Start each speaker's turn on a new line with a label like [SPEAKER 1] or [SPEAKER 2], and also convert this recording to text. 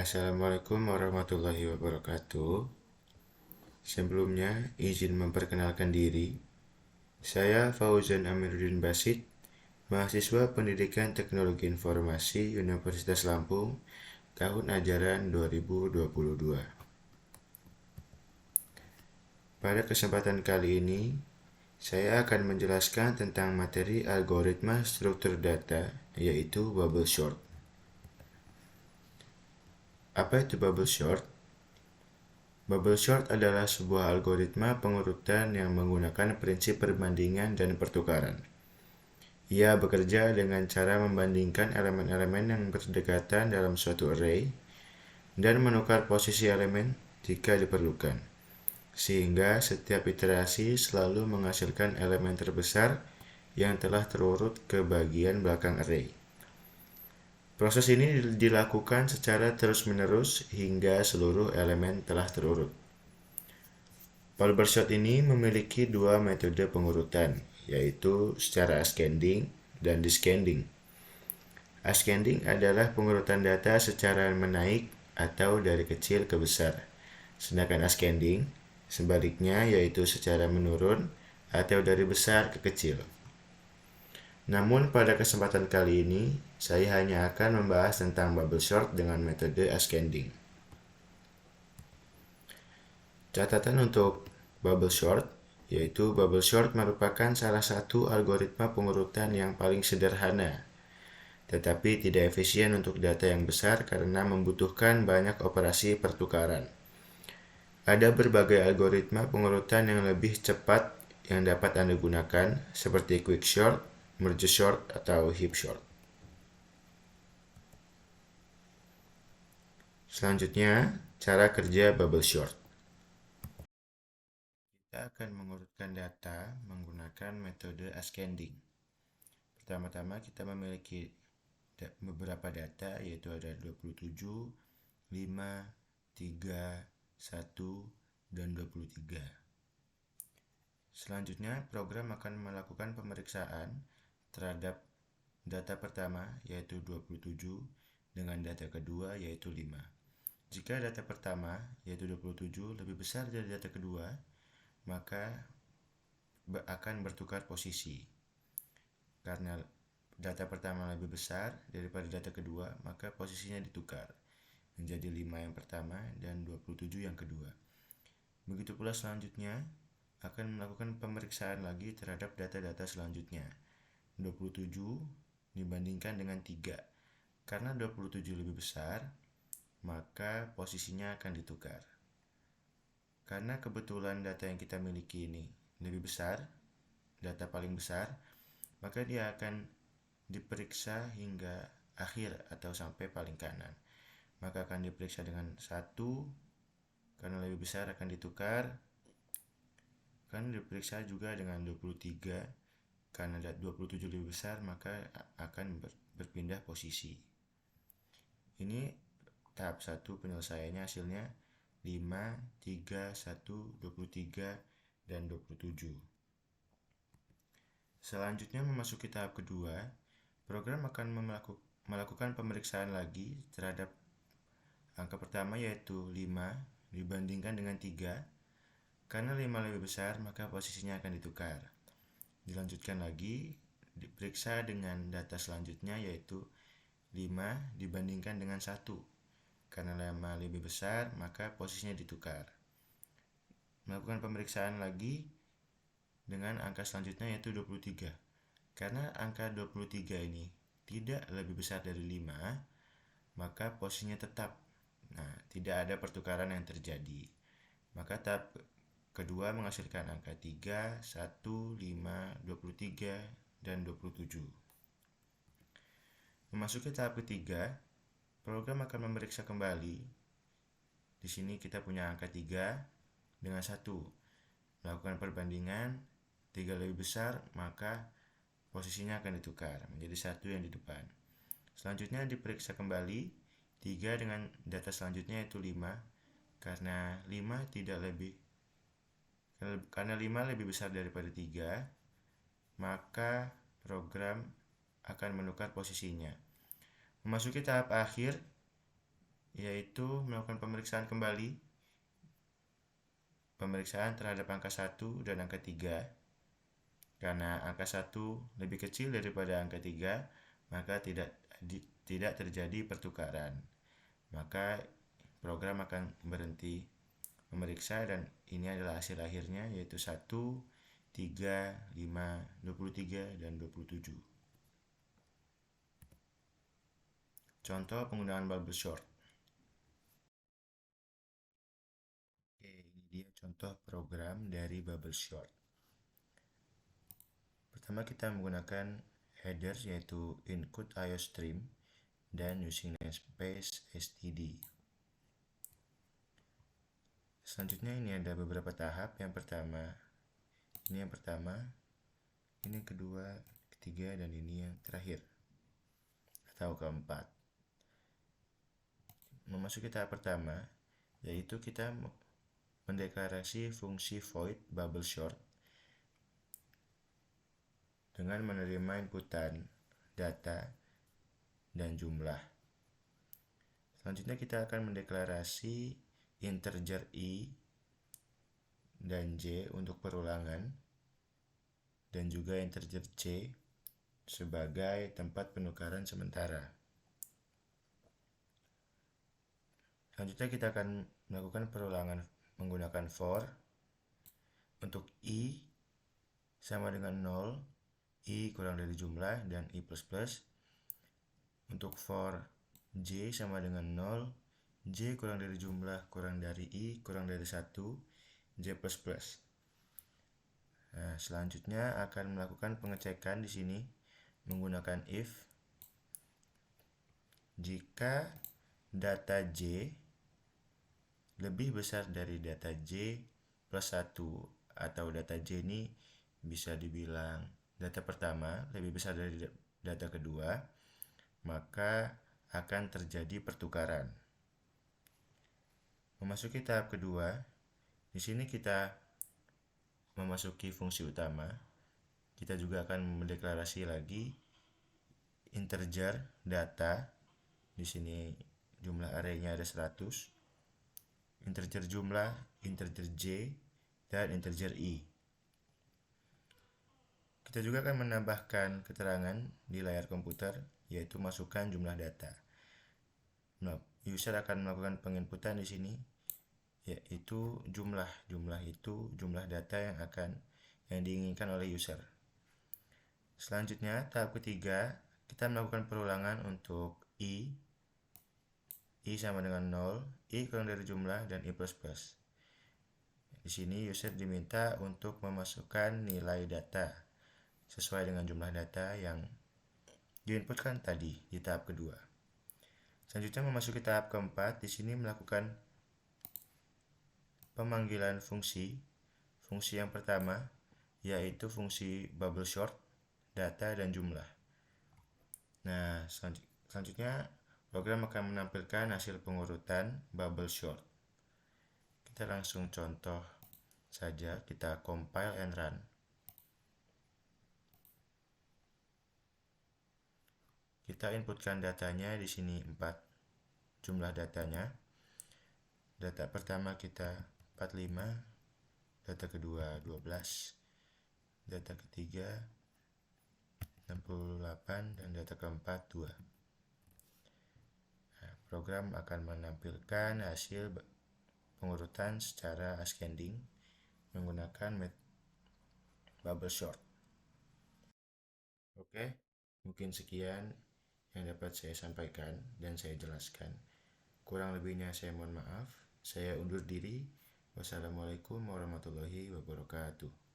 [SPEAKER 1] Assalamualaikum warahmatullahi wabarakatuh. Sebelumnya, izin memperkenalkan diri. Saya Fauzan Amiruddin Basit, mahasiswa Pendidikan Teknologi Informasi Universitas Lampung, tahun ajaran 2022. Pada kesempatan kali ini, saya akan menjelaskan tentang materi algoritma struktur data, yaitu bubble sort. Apa itu bubble sort? Bubble sort adalah sebuah algoritma pengurutan yang menggunakan prinsip perbandingan dan pertukaran. Ia bekerja dengan cara membandingkan elemen-elemen yang berdekatan dalam suatu array dan menukar posisi elemen jika diperlukan, sehingga setiap iterasi selalu menghasilkan elemen terbesar yang telah terurut ke bagian belakang array. Proses ini dilakukan secara terus-menerus hingga seluruh elemen telah terurut. Bubble sort ini memiliki dua metode pengurutan, yaitu secara ascending dan descending. Ascending adalah pengurutan data secara menaik atau dari kecil ke besar, sedangkan ascending sebaliknya, yaitu secara menurun atau dari besar ke kecil. Namun pada kesempatan kali ini, saya hanya akan membahas tentang bubble sort dengan metode ascending. Catatan untuk bubble sort, yaitu bubble sort merupakan salah satu algoritma pengurutan yang paling sederhana, tetapi tidak efisien untuk data yang besar karena membutuhkan banyak operasi pertukaran. Ada berbagai algoritma pengurutan yang lebih cepat yang dapat Anda gunakan, seperti quicksort, merge sort, atau heap sort. Selanjutnya, cara kerja bubble sort. Kita akan mengurutkan data menggunakan metode ascending. Pertama-tama kita memiliki beberapa data, yaitu ada 27, 5, 3, 1, dan 23. Selanjutnya, program akan melakukan pemeriksaan terhadap data pertama, yaitu 27, dengan data kedua, yaitu 5. Jika data pertama, yaitu 27, lebih besar dari data kedua, maka akan bertukar posisi. Karena data pertama lebih besar daripada data kedua, maka posisinya ditukar menjadi 5 yang pertama dan 27 yang kedua. Begitu pula selanjutnya akan melakukan pemeriksaan lagi terhadap data-data selanjutnya. 27 dibandingkan dengan 3. Karena 27 lebih besar, maka posisinya akan ditukar. Karena kebetulan data yang kita miliki ini lebih besar, data paling besar, maka dia akan diperiksa hingga akhir atau sampai paling kanan. Maka akan diperiksa dengan 1, karena lebih besar akan ditukar. Akan diperiksa juga dengan 23, karena 27 lebih besar, maka akan berpindah posisi. Ini tahap 1 penyelesaiannya, hasilnya 5, 3, 1, 23, dan 27. Selanjutnya memasuki tahap kedua, program akan melakukan pemeriksaan lagi terhadap angka pertama, yaitu 5 dibandingkan dengan 3. Karena 5 lebih besar, maka posisinya akan ditukar. Dilanjutkan lagi, diperiksa dengan data selanjutnya, yaitu 5 dibandingkan dengan 1. Karena 5 lebih besar, maka posisinya ditukar. Melakukan pemeriksaan lagi dengan angka selanjutnya, yaitu 23. Karena angka 23 ini tidak lebih besar dari 5, maka posisinya tetap. Nah, tidak ada pertukaran yang terjadi. Maka tahap kedua menghasilkan angka 3, 1, 5, 23, dan 27. Memasuki tahap ketiga, program akan memeriksa kembali. Di sini kita punya angka 3 dengan 1. Melakukan perbandingan, 3 lebih besar, maka posisinya akan ditukar menjadi 1 yang di depan. Selanjutnya diperiksa kembali 3 dengan data selanjutnya, yaitu 5. Karena 5 lebih besar daripada 3, maka program akan menukar posisinya. Memasuki tahap akhir, yaitu melakukan pemeriksaan kembali, pemeriksaan terhadap angka 1 dan angka 3. Karena angka 1 lebih kecil daripada angka 3, maka tidak terjadi pertukaran. Maka program akan berhenti memeriksa dan ini adalah hasil akhirnya, yaitu 1, 3, 5, 23, dan 27. Contoh penggunaan bubble sort. Oke, ini dia contoh program dari bubble sort. Pertama kita menggunakan headers yaitu include iostream dan using namespace std. Selanjutnya ini ada beberapa tahap. Yang pertama, ini yang kedua, ketiga, dan ini yang terakhir atau keempat. Memasuki tahap pertama, yaitu kita mendeklarasi fungsi void bubble sort dengan menerima inputan data dan jumlah. Selanjutnya kita akan mendeklarasi integer i dan j untuk perulangan dan juga integer c sebagai tempat penukaran sementara. Selanjutnya kita akan melakukan perulangan menggunakan for untuk i sama dengan 0, i kurang dari jumlah, dan i++. Untuk for j sama dengan 0, j kurang dari jumlah, kurang dari i, kurang dari 1, j++. Nah, selanjutnya akan melakukan pengecekan di sini menggunakan if jika data j lebih besar dari data j plus 1 atau data j ini bisa dibilang data pertama lebih besar dari data kedua, maka akan terjadi pertukaran. Memasuki tahap kedua, di sini kita memasuki fungsi utama. Kita juga akan mendeklarasi lagi integer data. Di sini jumlah arraynya ada 100. Integer jumlah, integer j, dan integer i. Kita juga akan menambahkan keterangan di layar komputer, yaitu masukkan jumlah data. Nah, user akan melakukan penginputan di sini, yaitu jumlah itu jumlah data yang diinginkan oleh user. Selanjutnya, tahap ketiga, kita melakukan perulangan untuk i sama dengan 0, i kurang dari jumlah, dan i++. Di sini user diminta untuk memasukkan nilai data sesuai dengan jumlah data yang diinputkan tadi di tahap kedua. Selanjutnya memasuki tahap keempat, di sini melakukan pemanggilan fungsi. Fungsi yang pertama yaitu fungsi bubble sort, data dan jumlah. Nah, selanjutnya program akan menampilkan hasil pengurutan bubble sort. Kita langsung contoh saja, kita compile and run. Kita inputkan datanya di sini 4 jumlah datanya. Data pertama kita 45, data kedua 12, data ketiga 68, dan data keempat 2. Nah, program akan menampilkan hasil pengurutan secara ascending menggunakan bubble sort. Oke, mungkin sekian yang dapat saya sampaikan dan saya jelaskan. Kurang lebihnya saya mohon maaf. Saya undur diri. Wassalamualaikum warahmatullahi wabarakatuh.